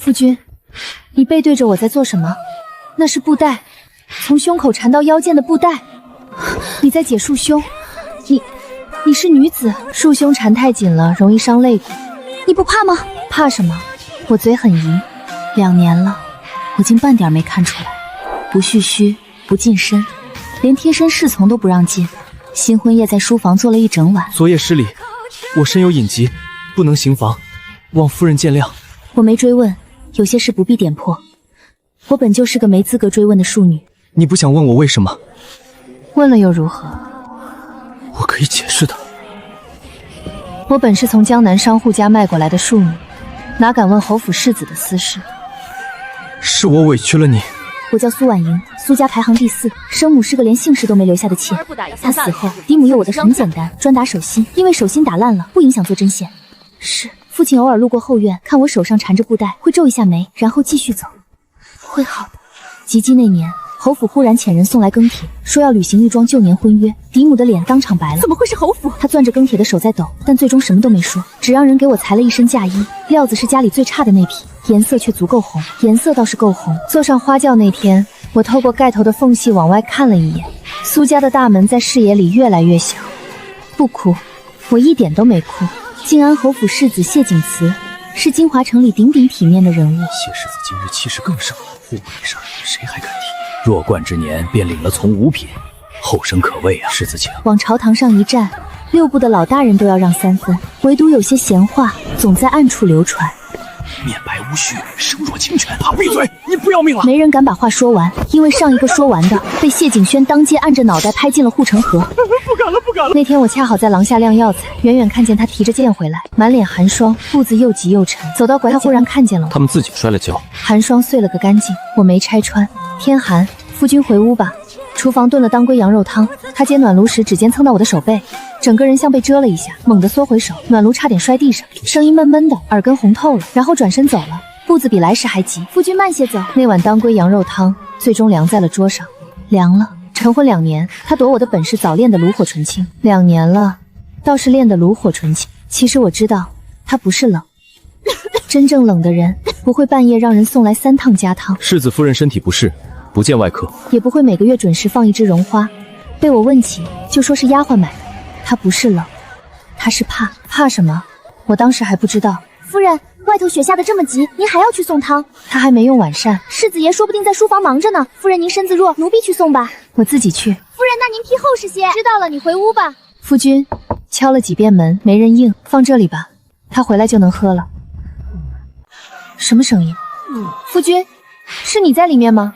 夫君，你背对着我在做什么？那是布带，从胸口缠到腰间的布带。你在解束胸，你是女子，束胸缠太紧了，容易伤肋骨。你不怕吗？怕什么？我嘴很淫，2年了，我竟半点没看出来。不蓄须，不近身，连贴身侍从都不让进。新婚夜在书房坐了一整晚。昨夜失礼，我身有隐疾，不能行房，望夫人见谅。我没追问，有些事不必点破。我本就是个没资格追问的庶女。你不想问我为什么？问了又如何？我可以解释的。我本是从江南商户家卖过来的庶女，哪敢问侯府世子的私事？是我委屈了你。我叫苏婉莹，苏家排行第4，生母是个连姓氏都没留下的妾。她死后，嫡母诱我的很简单，专打手心，因为手心打烂了，不影响做针线。是，父亲偶尔路过后院，看我手上缠着布带，会皱一下眉，然后继续走。会好的。及笄那年，侯府忽然遣人送来庚帖，说要履行一桩旧年婚约。嫡母的脸当场白了。怎么会是侯府？她攥着庚帖的手在抖，但最终什么都没说，只让人给我裁了一身嫁衣，料子是家里最差的那批，颜色却足够红，颜色倒是够红。坐上花轿那天，我透过盖头的缝隙往外看了一眼，苏家的大门在视野里越来越小。不哭，我一点都没哭。靖安侯府世子谢景慈是金华城里鼎鼎体面的人物。谢世子今日气势更盛，护卫事谁还敢提？弱冠之年便领了从5品，后生可畏啊！世子请。往朝堂上一站，6部的老大人都要让3分，唯独有些闲话总在暗处流传。面白无须，声若清泉。闭嘴！你不要命了！没人敢把话说完，因为上一个说完的被谢景轩当街按着脑袋拍进了护城河。不敢了，不敢了！那天我恰好在廊下晾药材，远远看见他提着剑回来，满脸寒霜，步子又急又沉。走到拐角，他忽然看见了我，他们自己摔了跤，寒霜碎了个干净。我没拆穿。天寒，夫君回屋吧。厨房炖了当归羊肉汤，他接暖炉时指尖蹭到我的手背，整个人像被蛰了一下，猛地缩回手，暖炉差点摔地上，声音闷闷的，耳根红透了，然后转身走了，步子比来时还急。夫君慢些走。那碗当归羊肉汤最终凉在了桌上，凉了。成婚2年，他躲我的本事早练得炉火纯青，2年了，倒是练得炉火纯青。其实我知道，他不是冷，真正冷的人不会半夜让人送来3趟加汤。世子夫人身体不适，不见外客，也不会每个月准时放一枝绒花。被我问起，就说是丫鬟买的。他不是冷，他是怕。怕什么？我当时还不知道。夫人，外头雪下得这么急，您还要去送汤？他还没用晚膳，世子爷说不定在书房忙着呢。夫人您身子弱，奴婢去送吧。我自己去。夫人，那您披厚实些。知道了，你回屋吧。夫君，敲了几遍门，没人应，放这里吧，他回来就能喝了。什么声音？夫君，是你在里面吗？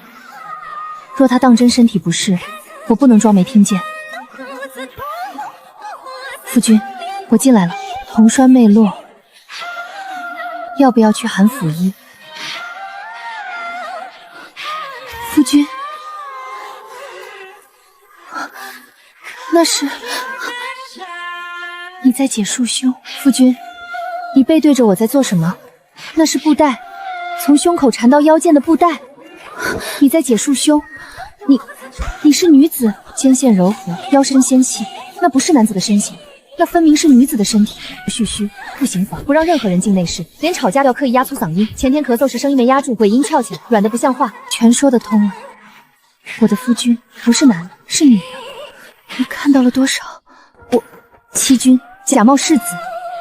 若他当真身体不适，我不能装没听见。夫君，我进来了。红栓未落，要不要去喊府医？夫君，那是你在解束胸。夫君，你背对着我在做什么？那是布带，从胸口缠到腰间的布带。你在解束胸。你是女子，肩线柔和，腰身纤细，那不是男子的身形，那分明是女子的身体。不蓄须，不行房，不让任何人进内室，连吵架都要刻意压粗嗓音。前天咳嗽时声音没压住，尾音翘起来，软得不像话，全说得通了。我的夫君不是男的，是女的。你看到了多少？我欺君，假冒世子，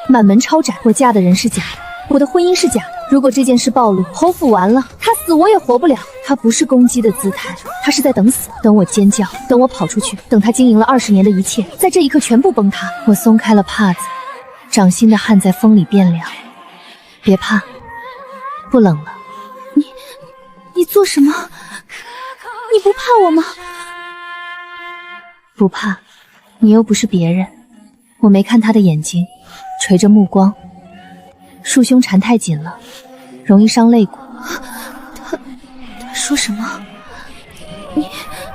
满门抄斩。我嫁的人是假的，我的婚姻是假的。如果这件事暴露，侯府完了，他死我也活不了。他不是攻击的姿态，他是在等死，等我尖叫，等我跑出去，等他经营了20年的一切，在这一刻全部崩塌。我松开了帕子，掌心的汗在风里变凉。别怕，不冷了。你做什么？你不怕我吗？不怕，你又不是别人。我没看他的眼睛，垂着目光。束胸缠太紧了，容易伤肋骨。他说什么？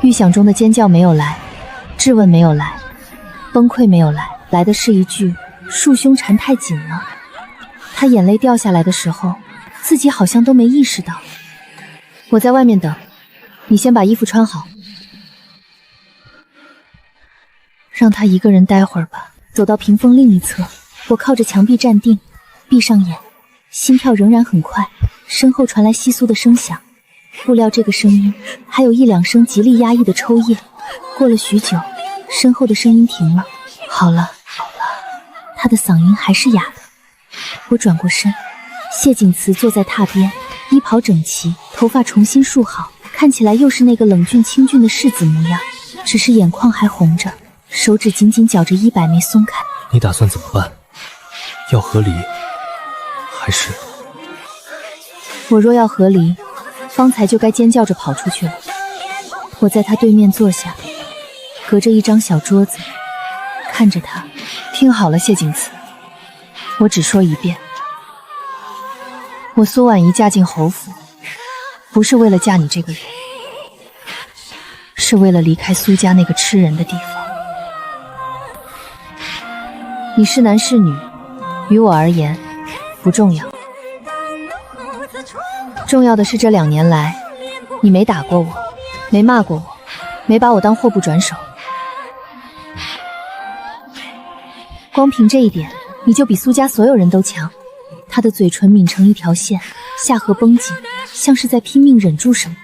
预想中的尖叫没有来，质问没有来，崩溃没有来，来的是一句束胸缠太紧了。他眼泪掉下来的时候，自己好像都没意识到。我在外面等，你先把衣服穿好，让他一个人待会儿吧。走到屏风另一侧，我靠着墙壁站定，闭上眼，心跳仍然很快。身后传来窸窣的声响，不料这个声音还有1、2声极力压抑的抽噎。过了许久，身后的声音停了。好了，他的嗓音还是哑的。我转过身，谢景慈坐在榻边，衣袍整齐，头发重新束好，看起来又是那个冷峻清俊的世子模样，只是眼眶还红着，手指紧紧绞着衣摆没松开。你打算怎么办？要和离，还是……我若要和离，方才就该尖叫着跑出去了。我在他对面坐下，隔着一张小桌子，看着他。听好了，谢景慈，我只说一遍，我苏婉仪嫁进侯府，不是为了嫁你这个人，是为了离开苏家那个吃人的地方。你是男是女，于我而言不重要，重要的是这2年来，你没打过我，没骂过我，没把我当货不转手。光凭这一点，你就比苏家所有人都强。他的嘴唇抿成一条线，下颌绷紧，像是在拼命忍住什么。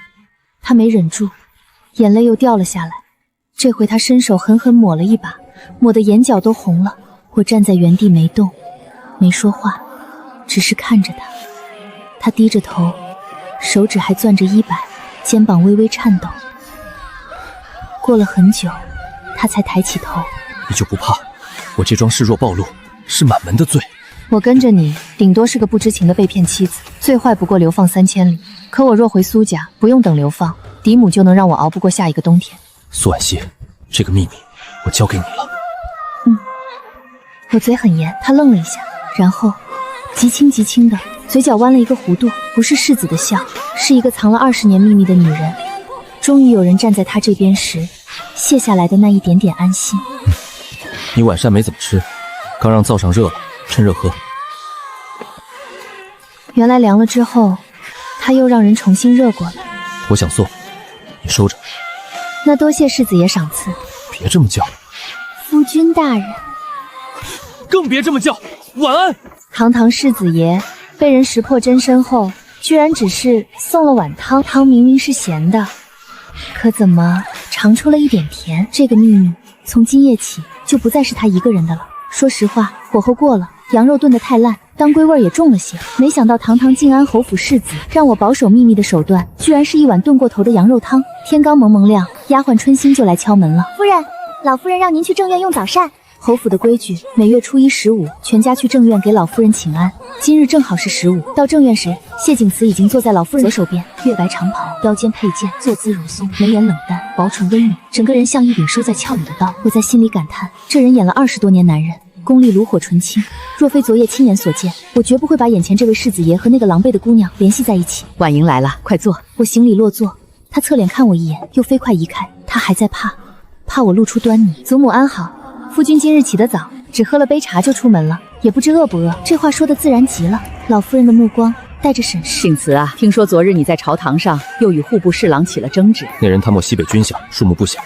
他没忍住，眼泪又掉了下来。这回他伸手狠狠抹了一把，抹得眼角都红了。我站在原地没动，没说话，只是看着他。他低着头，手指还攥着衣摆，肩膀微微颤抖。过了很久，他才抬起头。你就不怕我这桩事若暴露，是满门的罪？我跟着你，顶多是个不知情的被骗妻子，最坏不过流放3000里。可我若回苏家，不用等流放，嫡母就能让我熬不过下一个冬天。苏婉熙，这个秘密我交给你了。我嘴很严。他愣了一下，然后极轻极轻的嘴角弯了一个弧度，不是世子的笑，是一个藏了20年秘密的女人。终于有人站在他这边时，卸下来的那一点点安心。你晚膳没怎么吃，刚让灶上热了，趁热喝。原来凉了之后，他又让人重新热过了。我想送，你收着。那多谢世子爷赏赐。别这么叫。夫君大人。更别这么叫。晚安。堂堂世子爷被人识破真身后，居然只是送了碗汤，汤明明是咸的，可怎么尝出了一点甜？这个秘密从今夜起就不再是他一个人的了。说实话，火候过了，羊肉炖得太烂，当归味也重了些。没想到堂堂靖安侯府世子让我保守秘密的手段，居然是一碗炖过头的羊肉汤。天刚蒙蒙亮，丫鬟春心就来敲门了。夫人，老夫人让您去正院用早膳。侯府的规矩，每月初1、15，全家去正院给老夫人请安。今日正好是15。到正院时，谢景慈已经坐在老夫人左手边，月白长袍，腰间佩剑，坐姿如松，眉眼冷淡，薄唇微抿，整个人像一柄收在鞘里的刀。我在心里感叹，这人演了20多年男人，功力炉火纯青。若非昨夜亲眼所见，我绝不会把眼前这位世子爷和那个狼狈的姑娘联系在一起。婉莹来了，快坐。我行礼落座，他侧脸看我一眼，又飞快移开。他还在怕我露出端倪。祖母安好。夫君今日起得早，只喝了杯茶就出门了，也不知饿不饿。这话说得自然极了。老夫人的目光带着审视。景慈啊，听说昨日你在朝堂上又与户部侍郎起了争执。那人贪墨西北军饷，数目不小，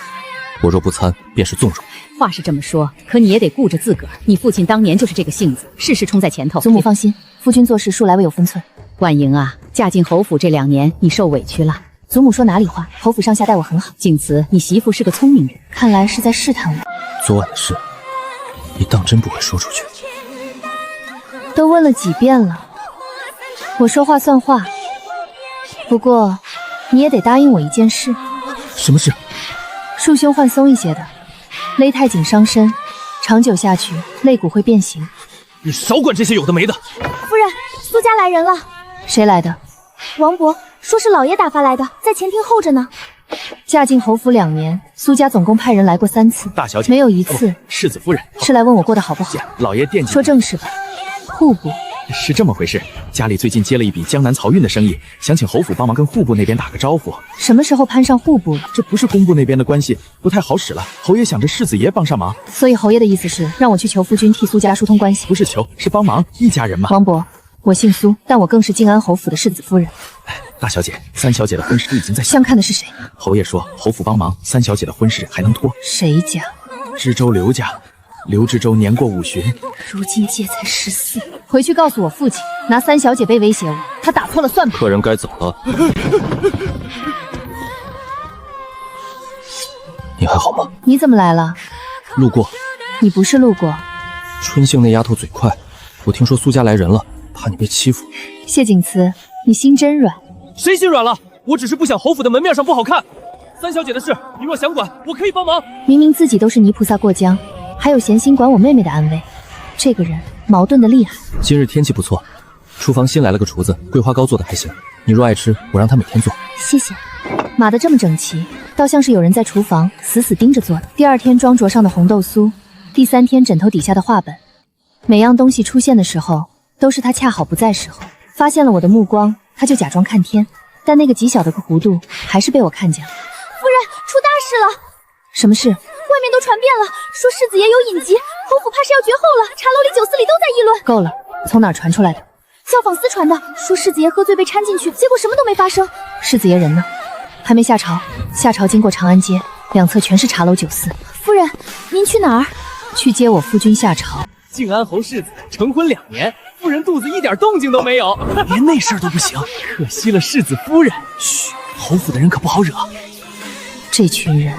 我若不参，便是纵容。话是这么说，可你也得顾着自个儿。你父亲当年就是这个性子，事事冲在前头。祖母放心，夫君做事素来未有分寸。婉莹啊，嫁进侯府这2年，你受委屈了。祖母说哪里话，侯府上下待我很好。景慈，你媳妇是个聪明人，看来是在试探我。昨晚的事，你当真不会说出去？都问了几遍了，我说话算话。不过，你也得答应我一件事。什么事？束胸换松一些的，勒太紧伤身，长久下去肋骨会变形。你少管这些有的没的。夫人，苏家来人了。谁来的？王伯，说是老爷打发来的，在前厅候着呢。嫁进侯府2年，苏家总共派人来过3次，大小姐没有一次世子夫人是来问我过得好不好。老爷惦记。说正事吧。户部是这么回事，家里最近接了一笔江南漕运的生意，想请侯府帮忙跟户部那边打个招呼。什么时候攀上户部了？这不是工部那边的关系，不太好使了。侯爷想着世子爷帮上忙，所以侯爷的意思是让我去求夫君替苏家疏通关系。不是求，是帮忙，一家人嘛。王伯，我姓苏，但我更是靖安侯府的世子夫人。大小姐，三小姐的婚事已经在相看的是谁？侯爷说侯府帮忙，三小姐的婚事还能拖。谁家？知州刘家。刘志州年过5旬，如今届才14，回去告诉我父亲，拿三小姐杯威胁我，他打错了算盘。客人该走了。你还好吗？你怎么来了？路过。你不是路过。春杏那丫头嘴快，我听说苏家来人了，怕你被欺负。谢景慈，你心真软。谁心软了？我只是不想侯府的门面上不好看。三小姐的事，你若想管，我可以帮忙。明明自己都是泥菩萨过江，还有闲心管我妹妹的安危，这个人矛盾的厉害。今日天气不错，厨房新来了个厨子，桂花糕做的还行。你若爱吃，我让他每天做。谢谢。码得这么整齐，倒像是有人在厨房死死盯着做的。第2天妆桌上的红豆酥，第3天枕头底下的画本，每样东西出现的时候，都是他恰好不在时候。发现了我的目光，他就假装看天，但那个极小的个弧度还是被我看见了。夫人，出大事了！什么事？外面都传遍了，说世子爷有隐疾，侯府怕是要绝后了。茶楼里、酒肆里都在议论。够了，从哪儿传出来的？教坊司传的，说世子爷喝醉被搀进去，结果什么都没发生。世子爷人呢？还没下朝。下朝经过长安街，两侧全是茶楼酒肆。夫人，您去哪儿？去接我夫君下朝。靖安侯世子成婚2年，夫人肚子一点动静都没有，连那事儿都不行，可惜了世子夫人。嘘，侯府的人可不好惹。这群人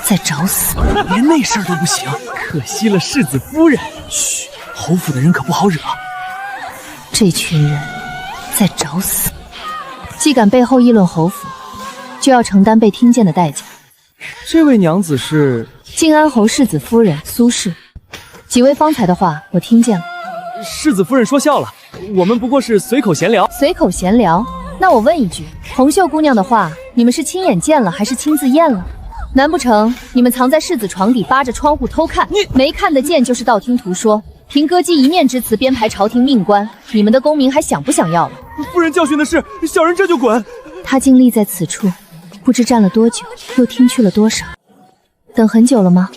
在找死，连那事儿都不行，可惜了世子夫人。嘘，侯府的人可不好惹。这群人在找死，既敢背后议论侯府，就要承担被听见的代价。这位娘子是靖安侯世子夫人苏氏。几位方才的话我听见了。世子夫人说笑了，我们不过是随口闲聊。随口闲聊？那我问一句，红袖姑娘的话，你们是亲眼见了还是亲自验了？难不成你们藏在世子床底，扒着窗户偷看？你没看得见就是道听途说，凭歌姬一面之词编排朝廷命官，你们的功名还想不想要了？夫人教训的是，小人这就滚。他静立在此处，不知站了多久，又听去了多少。等很久了吗？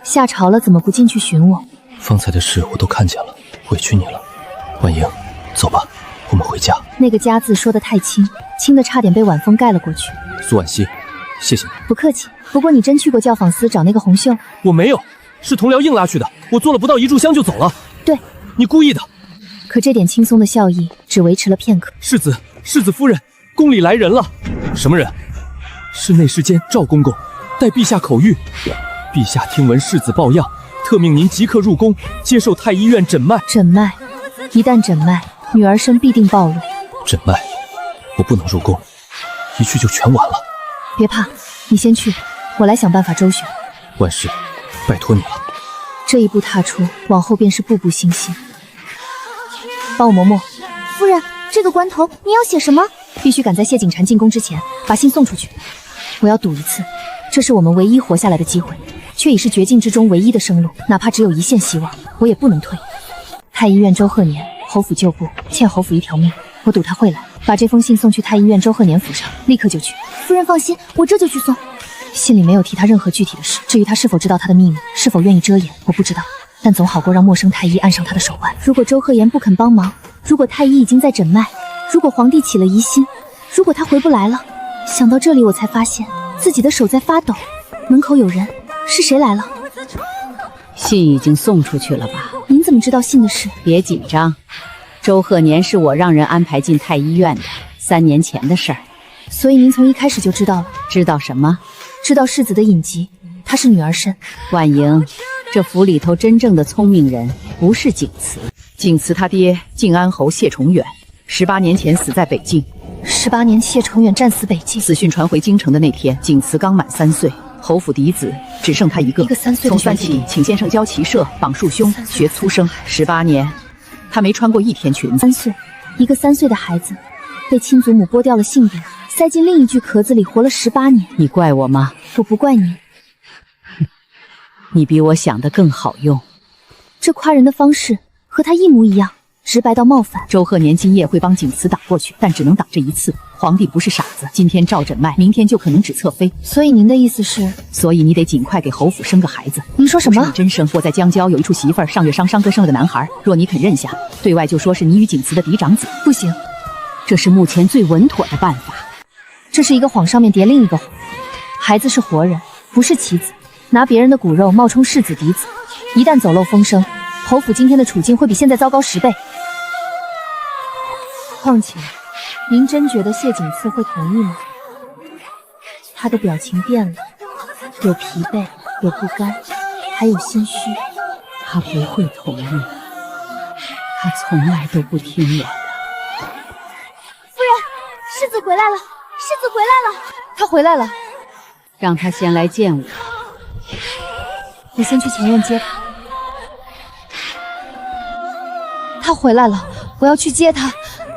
下朝了怎么不进去寻我？方才的事我都看见了，委屈你了。婉莹，走吧，我们回家。那个家字说得太轻，轻的差点被晚风盖了过去。苏婉熙，谢谢你。不客气。不过你真去过教坊司找那个红袖？我没有，是同僚硬拉去的。我做了不到1炷香就走了。对，你故意的。可这点轻松的笑意只维持了片刻。世子夫人，宫里来人了。什么人？是内侍监赵公公，待陛下口谕。陛下听闻世子抱恙，特命您即刻入宫，接受太医院诊脉。诊脉，一旦诊脉，女儿身必定暴露。诊脉，我不能入宫，一去就全完了。别怕，你先去，我来想办法周旋。万事，拜托你了。这一步踏出，往后便是步步惊心。帮我磨墨。夫人，这个关头你要写什么？必须赶在谢景禅进宫之前把信送出去。我要赌一次，这是我们唯一活下来的机会，却已是绝境之中唯一的生路，哪怕只有一线希望，我也不能退。太医院周鹤年，侯府旧部，欠侯府一条命，我赌他会来。把这封信送去太医院周鹤年府上，立刻就去。夫人放心，我这就去送。信里没有提他任何具体的事，至于他是否知道他的秘密，是否愿意遮掩，我不知道，但总好过让陌生太医按上他的手腕。如果周鹤言不肯帮忙，如果太医已经在诊脉，如果皇帝起了疑心，如果他回不来了，想到这里我才发现自己的手在发抖。门口有人，是谁来了？信已经送出去了吧？您怎么知道信的事？别紧张，周鹤年是我让人安排进太医院的，3年前的事儿。所以您从一开始就知道了？知道什么？知道世子的隐疾，他是女儿身。婉莹，这府里头真正的聪明人不是景慈，景慈他爹靖安侯谢崇远18年前死在北境。18年谢崇远战死北境，死讯传回京城的那天，景慈刚满3岁，侯府嫡子只剩他一个。一个3岁的从3起，请先生教骑射、绑束胸、学粗声。18年，他没穿过一天裙子。3岁，一个3岁的孩子，被亲祖母剥掉了性命，塞进另一具壳子里活了18年。你怪我吗？我不怪你。你比我想的更好用。这夸人的方式和他一模一样，直白到冒犯。周鹤年今夜会帮景慈打过去，但只能挡这一次。皇帝不是傻子，今天照诊脉，明天就可能指侧妃。所以您的意思是？所以你得尽快给侯府生个孩子。您说什么？不是你真生？我在江郊有一处媳妇儿，上月商哥生了个男孩，若你肯认下，对外就说是你与景慈的嫡长子。不行，这是目前最稳妥的办法。这是一个谎上面叠另一个谎，孩子是活人，不是棋子。拿别人的骨肉冒充世子嫡子，一旦走漏风声，侯府今天的处境会比现在糟糕10倍。况且，您真觉得谢景次会同意吗？他的表情变了，有疲惫，有不甘，还有心虚。他不会同意，他从来都不听我的。夫人，世子回来了，世子回来了，他回来了，让他先来见我。我先去前院接他。他回来了，我要去接他，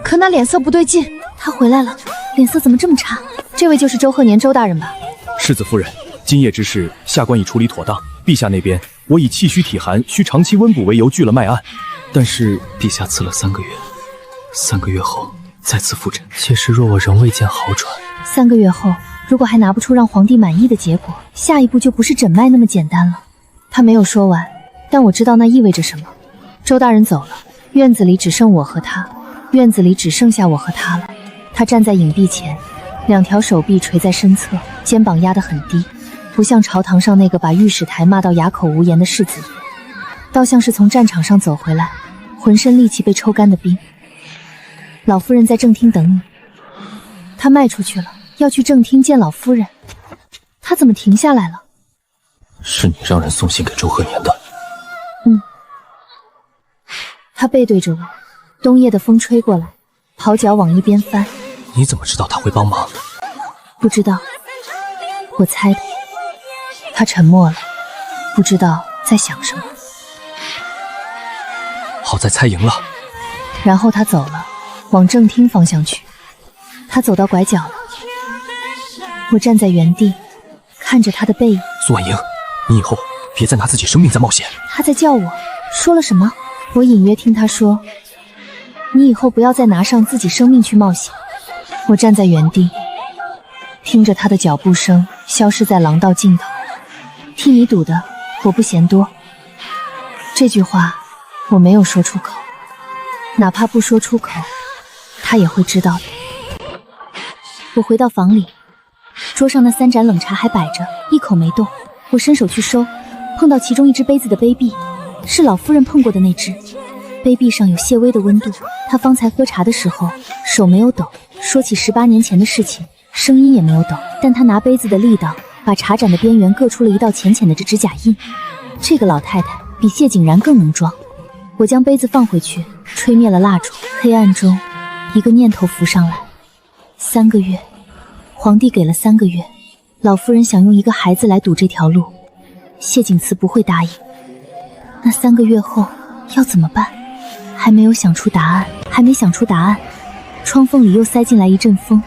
可那脸色不对劲。他回来了，脸色怎么这么差？这位就是周鹤年周大人吧？世子夫人，今夜之事，下官已处理妥当。陛下那边，我以气虚体寒，需长期温补为由拒了脉案。但是陛下赐了3个月，3个月后再次复诊。届时若我仍未见好转，3个月后如果还拿不出让皇帝满意的结果，下一步就不是诊脉那么简单了。他没有说完，但我知道那意味着什么。周大人走了，院子里只剩我和他，院子里只剩下我和他了。他站在影壁前，2条手臂垂在身侧，肩膀压得很低，不像朝堂上那个把御史台骂到哑口无言的世子爷，倒像是从战场上走回来，浑身戾气被抽干的兵。老夫人在正厅等你。他迈出去了，要去正厅见老夫人。他怎么停下来了？是你让人送信给周鹤年的。他背对着我，冬夜的风吹过来，袍角往一边翻。你怎么知道他会帮忙？不知道，我猜的。他沉默了，不知道在想什么。好在猜赢了。然后他走了，往正厅方向去。他走到拐角了，我站在原地，看着他的背影。苏婉莹，你以后别再拿自己生命在冒险。他在叫我，说了什么？我隐约听他说，你以后不要再拿上自己生命去冒险。我站在原地，听着他的脚步声消失在廊道尽头。替你赌的，我不嫌多。这句话我没有说出口，哪怕不说出口，他也会知道的。我回到房里，桌上那3盏冷茶还摆着，一口没动。我伸手去收，碰到其中一只杯子的杯壁，是老夫人碰过的那只。杯壁上有些微的温度，她方才喝茶的时候手没有抖，说起18年前的事情，声音也没有抖，但她拿杯子的力道把茶盏的边缘硌出了一道浅浅的指甲印。这个老太太比谢景然更能装。我将杯子放回去，吹灭了蜡烛。黑暗中，一个念头浮上来：3个月，皇帝给了3个月，老夫人想用一个孩子来赌这条路，谢景慈不会答应。那3个月后要怎么办？还没有想出答案，窗缝里又塞进来一阵风，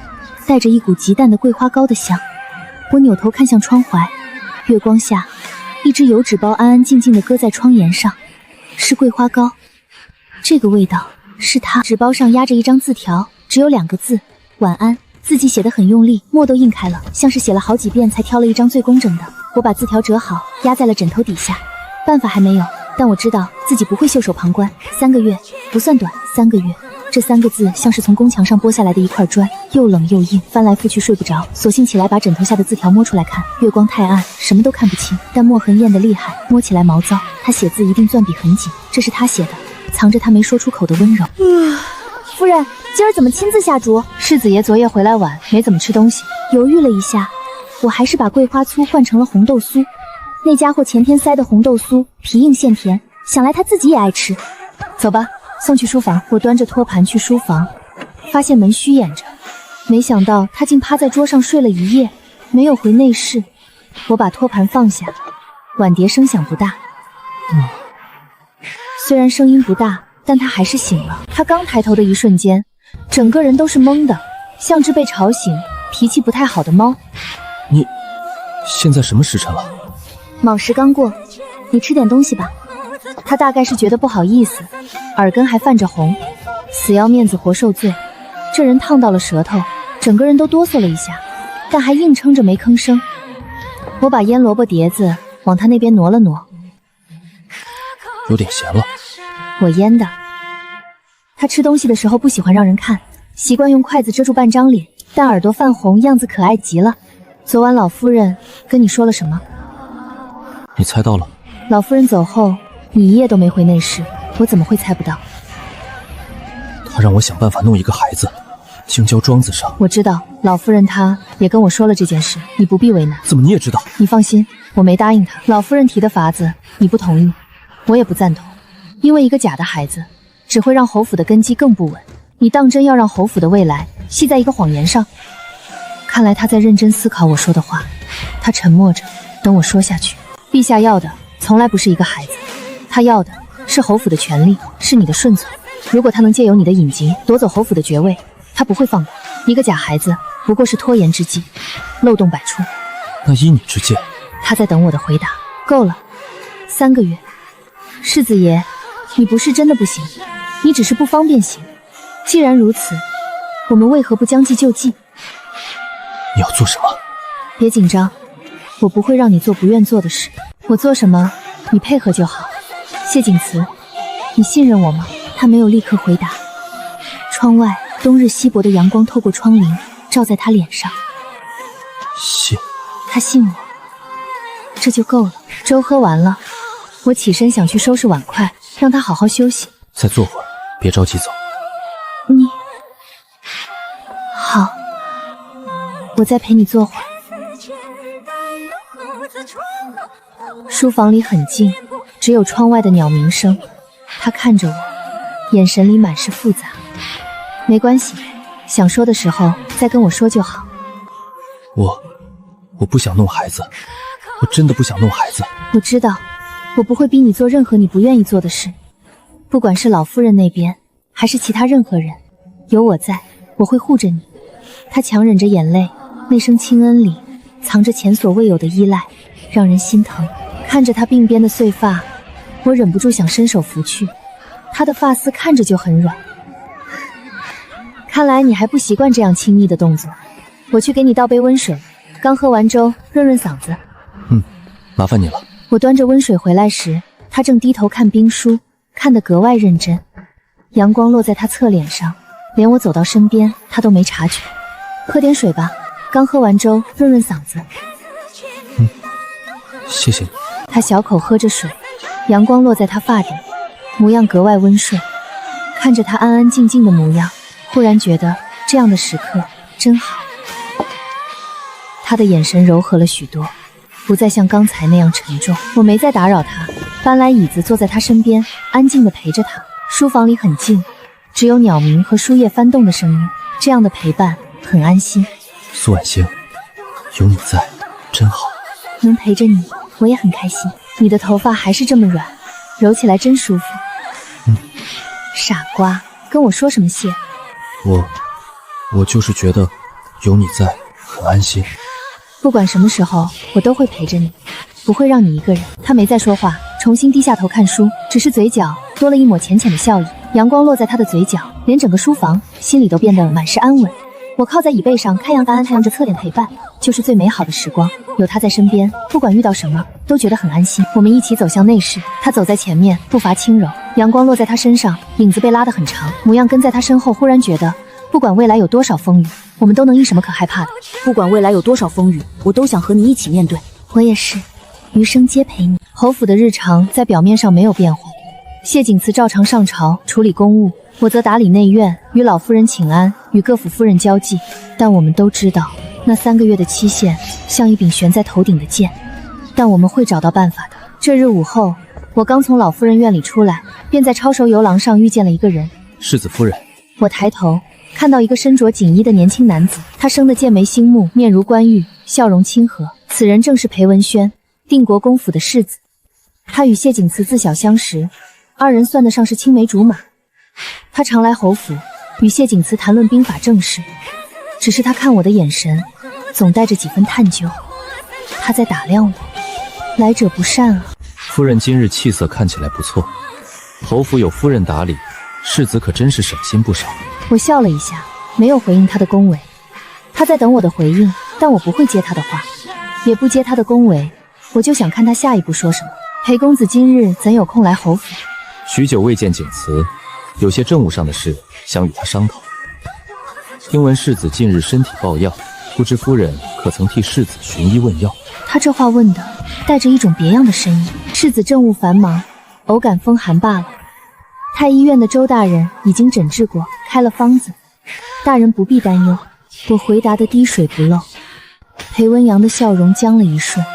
带着一股极淡的桂花糕的香。我扭头看向窗怀，月光下，一只油纸包安安静静地搁在窗沿上，是桂花糕。这个味道是它。纸包上压着一张字条，只有2个字：晚安。字迹写得很用力，墨都印开了，像是写了好几遍才挑了一张最工整的。我把字条折好，压在了枕头底下。办法还没有，但我知道自己不会袖手旁观。3个月不算短，3个月，这3个字像是从宫墙上剥下来的一块砖，又冷又硬，翻来覆去睡不着，索性起来把枕头下的字条摸出来看。月光太暗，什么都看不清，但墨痕艳得厉害，摸起来毛躁。他写字一定攥笔很紧，这是他写的，藏着他没说出口的温柔。夫人，今儿怎么亲自下厨？世子爷昨夜回来晚，没怎么吃东西。犹豫了一下，我还是把桂花醋换成了红豆酥。那家伙前天塞的红豆酥，皮硬馅甜，想来他自己也爱吃。走吧，送去书房。我端着托盘去书房，发现门虚掩着，没想到他竟趴在桌上睡了一夜，没有回内室。我把托盘放下，碗碟声响不大。虽然声音不大，但他还是醒了。他刚抬头的一瞬间，整个人都是懵的，像只被吵醒、脾气不太好的猫。你现在什么时辰了？卯时刚过，你吃点东西吧。他大概是觉得不好意思，耳根还泛着红，死要面子活受罪。这人烫到了舌头，整个人都哆嗦了一下，但还硬撑着没吭声。我把腌萝卜碟子往他那边挪了挪，有点咸了。我腌的。他吃东西的时候不喜欢让人看，习惯用筷子遮住半张脸，但耳朵泛红，样子可爱极了。昨晚老夫人跟你说了什么？你猜到了？老夫人走后，你一夜都没回内室，我怎么会猜不到？他让我想办法弄一个孩子，京郊庄子上。我知道，老夫人她也跟我说了这件事，你不必为难。怎么你也知道？你放心，我没答应她。老夫人提的法子，你不同意，我也不赞同，因为一个假的孩子，只会让侯府的根基更不稳。你当真要让侯府的未来系在一个谎言上？看来他在认真思考我说的话，他沉默着，等我说下去。陛下要的从来不是一个孩子，他要的是侯府的权利，是你的顺从。如果他能借由你的隐疾夺走侯府的爵位，他不会放过一个假孩子，不过是拖延之计，漏洞百出。那依你之见，他在等我的回答。够了，3个月。世子爷，你不是真的不行，你只是不方便行。既然如此，我们为何不将计就计？你要做什么？别紧张，我不会让你做不愿做的事。我做什么，你配合就好。谢景慈，你信任我吗？他没有立刻回答。窗外冬日稀薄的阳光透过窗棂照在他脸上。信。他信我，这就够了。粥喝完了，我起身想去收拾碗筷，让他好好休息。再坐会儿，别着急走。你好，我再陪你坐会儿。书房里很静，只有窗外的鸟鸣声。他看着我，眼神里满是复杂。没关系，想说的时候再跟我说就好。我不想弄孩子，我真的不想弄孩子。我知道，我不会逼你做任何你不愿意做的事，不管是老夫人那边，还是其他任何人，有我在，我会护着你。他强忍着眼泪，那声亲恩里藏着前所未有的依赖，让人心疼。看着他鬓边的碎发，我忍不住想伸手拂去，他的发丝看着就很软。看来你还不习惯这样亲密的动作，我去给你倒杯温水，刚喝完粥，润润嗓子。麻烦你了。我端着温水回来时，他正低头看兵书，看得格外认真。阳光落在他侧脸上，连我走到身边，他都没察觉。喝点水吧，刚喝完粥，润润嗓子。谢谢你。他小口喝着水，阳光落在他发底，模样格外温顺。看着他安安静静的模样，忽然觉得这样的时刻真好。他的眼神柔和了许多，不再像刚才那样沉重。我没再打扰他，搬来椅子坐在他身边，安静地陪着他。书房里很静，只有鸟鸣和书页翻动的声音，这样的陪伴很安心。苏婉星，有你在真好。能陪着你，我也很开心。你的头发还是这么软，揉起来真舒服。傻瓜，跟我说什么谢？我就是觉得有你在很安心。不管什么时候，我都会陪着你，不会让你一个人。他没再说话，重新低下头看书，只是嘴角多了一抹浅浅的笑意。阳光落在他的嘴角，连整个书房心里都变得满是安稳。我靠在椅背上，看阳安望着侧脸陪伴，就是最美好的时光。有他在身边，不管遇到什么，都觉得很安心。我们一起走向内室，他走在前面，步伐轻柔，阳光落在他身上，影子被拉得很长，模样跟在他身后。忽然觉得，不管未来有多少风雨，我们都能有什么可害怕的？不管未来有多少风雨，我都想和你一起面对。我也是，余生皆陪你。侯府的日常在表面上没有变化，谢景慈照常上朝处理公务，我则打理内院，与老夫人请安，与各府夫人交际。但我们都知道，那3个月的期限像一柄悬在头顶的剑，但我们会找到办法的。这日午后，我刚从老夫人院里出来，便在抄手游廊上遇见了一个人。世子夫人。我抬头看到一个身着锦衣的年轻男子，他生得剑眉星目，面如冠玉，笑容亲和。此人正是裴文轩，定国公府的世子。他与谢景慈自小相识，二人算得上是青梅竹马。他常来侯府与谢景慈谈论兵法政事，只是他看我的眼神总带着几分探究，他在打量我。来者不善啊。夫人今日气色看起来不错，侯府有夫人打理，世子可真是省心不少。我笑了一下，没有回应他的恭维。他在等我的回应，但我不会接他的话，也不接他的恭维，我就想看他下一步说什么。裴公子今日怎有空来侯府？许久未见景慈，有些政务上的事想与他商讨。听闻世子近日身体抱恙，不知夫人可曾替世子寻医问药？他这话问的带着一种别样的深意。世子政务繁忙，偶感风寒罢了。太医院的周大人已经诊治过，开了方子，大人不必担忧。我回答的滴水不漏。裴文阳的笑容僵了一瞬，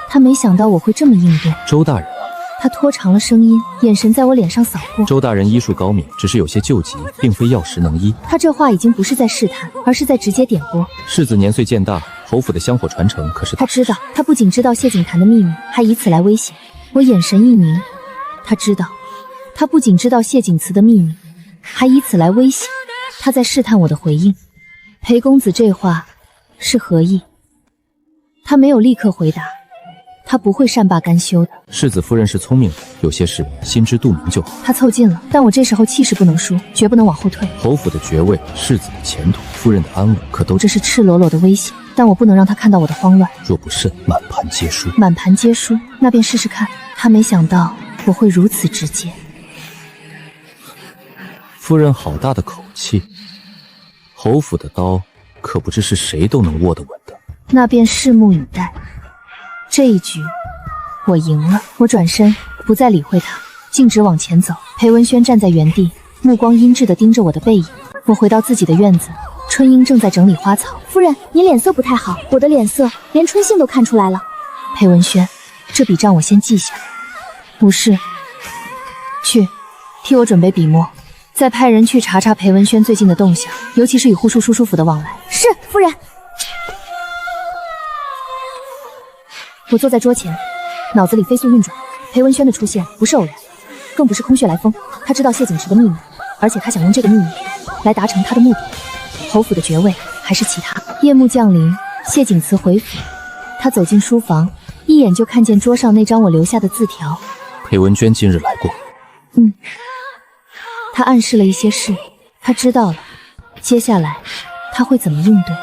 他没想到我会这么应对。周大人啊，他拖长了声音，眼神在我脸上扫过。周大人医术高明，只是有些救急，并非药石能医。他这话已经不是在试探，而是在直接点拨。世子年岁渐大，侯府的香火传承可是他知道，他不仅知道谢景坛的秘密，还以此来威胁我。眼神一凝，他知道，他不仅知道谢景祠的秘密，还以此来威胁。他在试探我的回应。裴公子这话是何意？他没有立刻回答，他不会善罢甘休的。世子夫人是聪明人，有些事心知肚明就好。他凑近了，但我这时候气势不能输，绝不能往后退。侯府的爵位，世子的前途，夫人的安危，可都这是赤裸裸的威胁，但我不能让他看到我的慌乱。若不慎，满盘皆输。满盘皆输，那便试试看。他没想到我会如此直接。夫人好大的口气，侯府的刀可不知是谁都能握得稳的。那便拭目以待。这一局我赢了。我转身不再理会他，径直往前走。裴文轩站在原地，目光阴鸷地盯着我的背影。我回到自己的院子，春英正在整理花草。夫人，您脸色不太好。我的脸色连春杏都看出来了。裴文轩，这笔账我先记下。无事，去替我准备笔墨，再派人去查查裴文轩最近的动向，尤其是与护叔叔府的往来。是，夫人。我坐在桌前，脑子里飞速运转。裴文轩的出现不是偶然，更不是空穴来风。他知道谢景池的秘密，而且他想用这个秘密来达成他的目的。侯府的爵位还是其他。夜幕降临，谢景祠回府。他走进书房，一眼就看见桌上那张我留下的字条。裴文娟今日来过。他暗示了一些事，他知道了，接下来他会怎么应对？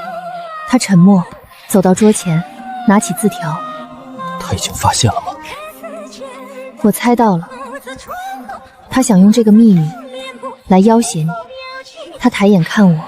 他沉默，走到桌前，拿起字条。他已经发现了吗？我猜到了，他想用这个秘密来要挟你。他抬眼看我，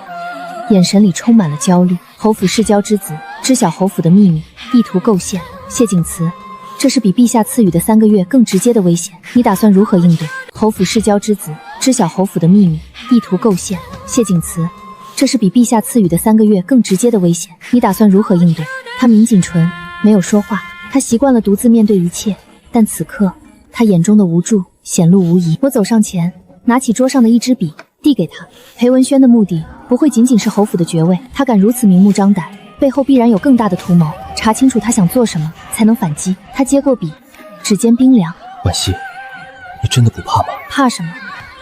眼神里充满了焦虑。侯府世交之子，知晓侯府的秘密，意图构陷。谢景祠，这是比陛下赐予的3个月更直接的危险，你打算如何应对？侯府世交之子，知晓侯府的秘密，意图构陷。谢景祠，这是比陛下赐予的3个月更直接的危险，你打算如何应对？他抿紧唇，没有说话。他习惯了独自面对一切，但此刻他眼中的无助显露无遗。我走上前，拿起桌上的一支笔，递给他。裴文轩的目的不会仅仅是侯府的爵位，他敢如此明目张胆，背后必然有更大的图谋。查清楚他想做什么，才能反击。他接过笔，指尖冰凉。婉熙，你真的不怕吗？怕什么？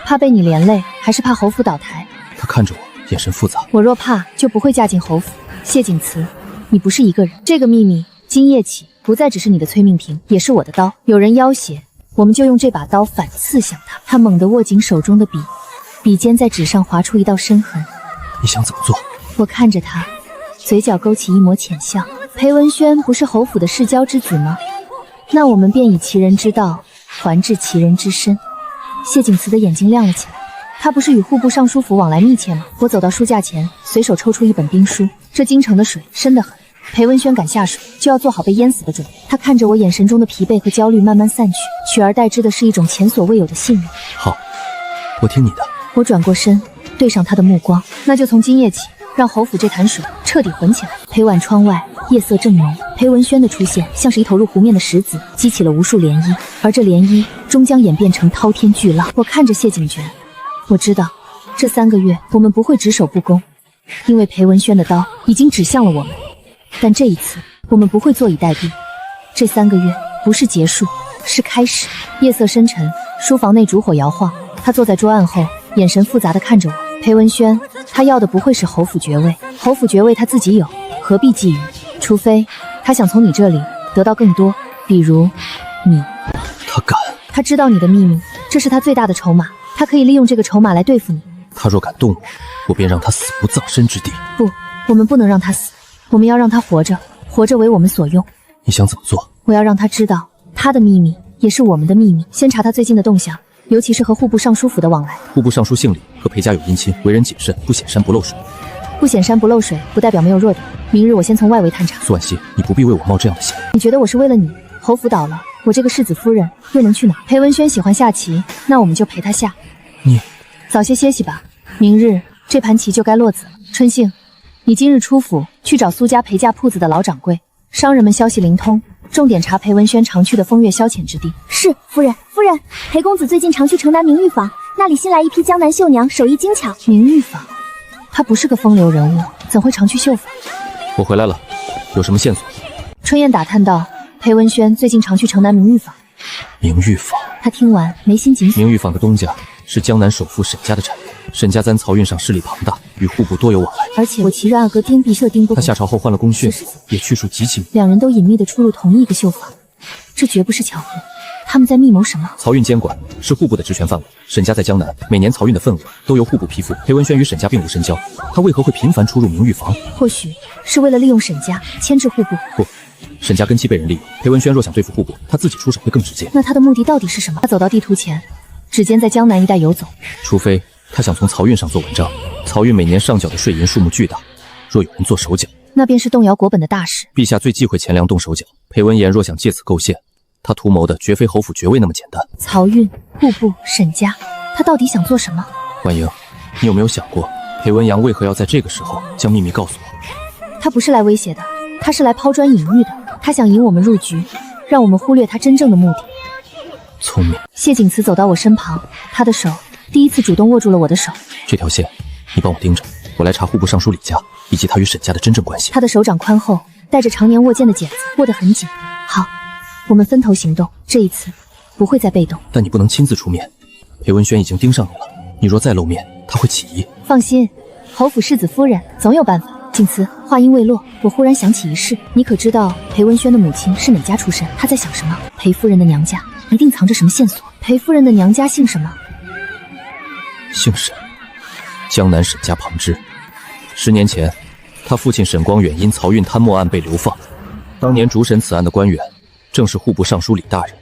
怕被你连累，还是怕侯府倒台？他看着我，眼神复杂。我若怕，就不会嫁进侯府。谢景祠，你不是一个人。这个秘密，今夜起不再只是你的催命瓶，也是我的刀。有人要挟，我们就用这把刀反刺向他。他猛地握紧手中的笔，笔尖在纸上划出一道深痕。你想怎么做？我看着他，嘴角勾起一抹浅笑。裴文轩不是侯府的世交之子吗？那我们便以其人之道还治其人之身。谢景祠的眼睛亮了起来。他不是与户部尚书府往来密切吗？我走到书架前，随手抽出一本兵书。这京城的水深得很，裴文轩敢下水，就要做好被淹死的准备。他看着我，眼神中的疲惫和焦虑慢慢散去，取而代之的是一种前所未有的信任。好，我听你的。我转过身，对上他的目光。那就从今夜起，让侯府这潭水彻底浑起来。裴晚窗外，夜色正浓，裴文轩的出现像是一投入湖面的石子，激起了无数涟漪，而这涟漪终将演变成滔天巨浪。我看着谢景娟，我知道这3个月我们不会只守不攻，因为裴文轩的刀已经指向了我们。但这一次我们不会坐以待毙，这3个月不是结束，是开始。夜色深沉，书房内烛火摇晃，他坐在桌案后，眼神复杂地看着我。裴文轩，他要的不会是侯府爵位，侯府爵位他自己有，何必觊觎？除非他想从你这里得到更多，比如你。他敢？他知道你的秘密，这是他最大的筹码，他可以利用这个筹码来对付你。他若敢动我，我便让他死不葬身之地。不，我们不能让他死，我们要让他活着，活着为我们所用。你想怎么做？我要让他知道，他的秘密也是我们的秘密。先查他最近的动向，尤其是和户部尚书府的往来。户部尚书姓李，和裴家有姻亲，为人谨慎，不显山不露水。不显山不漏水，不代表没有弱点。明日我先从外围探查。苏婉熙，你不必为我冒这样的险。你觉得我是为了你？侯府倒了，我这个世子夫人又能去哪？裴文轩喜欢下棋，那我们就陪他下。你早些歇息吧，明日这盘棋就该落子了。春杏，你今日出府去找苏家陪嫁铺子的老掌柜，商人们消息灵通，重点查裴文轩常去的风月消遣之地。是夫人。夫人，裴公子最近常去城南明玉坊，那里新来一批江南绣娘，手艺精巧。明玉坊，他不是个风流人物，怎会常去绣坊？我回来了，有什么线索？春燕打探到，裴文轩最近常去城南明玉坊。明玉坊，他听完眉心紧锁。明玉坊的东家是江南首富沈家的产业，沈家在漕运上势力庞大，与户部多有往来。而且我其余二哥丁必设丁不。他下朝后换了功勋，也去处极其。两人都隐秘地出入同一个绣坊，这绝不是巧合。他们在密谋什么？漕运监管是户部的职权范围，沈家在江南每年漕运的份额都由户部批复。裴文轩与沈家并无深交，他为何会频繁出入明玉坊？或许是为了利用沈家牵制户部。不，沈家根基被人利用，裴文轩若想对付户部，他自己出手会更直接。那他的目的到底是什么？他走到地图前，指尖在江南一带游走。除非他想从漕运上做文章。漕运每年上缴的税银数目巨大，若有人做手脚，那便是动摇国本的大事。陛下最忌讳钱粮动手脚，裴文言若想借此构陷，他图谋的绝非侯府爵位那么简单。漕运、户部、沈家，他到底想做什么？婉莹，你有没有想过，裴文阳为何要在这个时候将秘密告诉我？他不是来威胁的，他是来抛砖引玉的。他想引我们入局，让我们忽略他真正的目的。聪明。谢景慈走到我身旁，他的手第一次主动握住了我的手。这条线，你帮我盯着，我来查户部尚书李家以及他与沈家的真正关系。他的手掌宽厚，带着常年握剑的茧子，握得很紧。好，我们分头行动，这一次不会再被动。但你不能亲自出面，裴文轩已经盯上你了，你若再露面，他会起疑。放心，侯府世子夫人总有办法。景慈，话音未落，我忽然想起一事，你可知道裴文轩的母亲是哪家出身？他在想什么？裴夫人的娘家一定藏着什么线索。裴夫人的娘家姓什么？姓沈，江南沈家旁支。10年前，他父亲沈光远因漕运贪墨案被流放，当年主审此案的官员正是户部尚书李大人。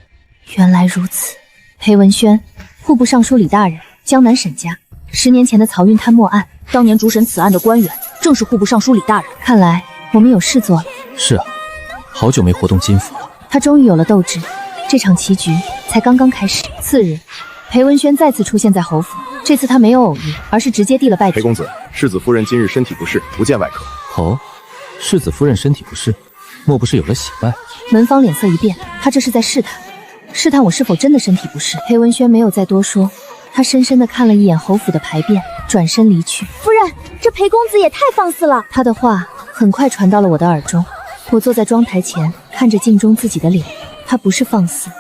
原来如此，裴文轩，户部尚书李大人，江南沈家。10年前的漕运贪墨案，当年主审此案的官员正是户部尚书李大人。看来我们有事做了。是啊，好久没活动金府了。他终于有了斗志，这场棋局才刚刚开始。次日，裴文轩再次出现在侯府，这次他没有偶遇，而是直接递了拜帖。裴公子，世子夫人今日身体不适，不见外客。哦，世子夫人身体不适，莫不是有了喜脉？门房脸色一变，他这是在试探我是否真的身体不适。裴文轩没有再多说，他深深地看了一眼侯府的牌匾，转身离去。夫人，这裴公子也太放肆了。他的话很快传到了我的耳中。我坐在妆台前，看着镜中自己的脸，他不是放肆，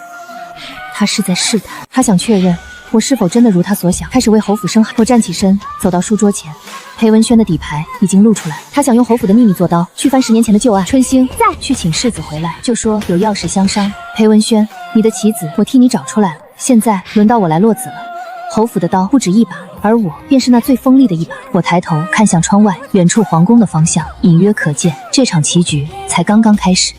他是在试探。他想确认我是否真的如他所想，开始为侯府生孩。我站起身，走到书桌前，裴文轩的底牌已经露出来，他想用侯府的秘密做刀，去翻10年前的旧案。春兴在，去请世子回来，就说有要事相商。裴文轩，你的棋子我替你找出来了，现在轮到我来落子了。侯府的刀不止一把，而我便是那最锋利的一把。我抬头看向窗外，远处皇宫的方向隐约可见。这场棋局才刚刚开始。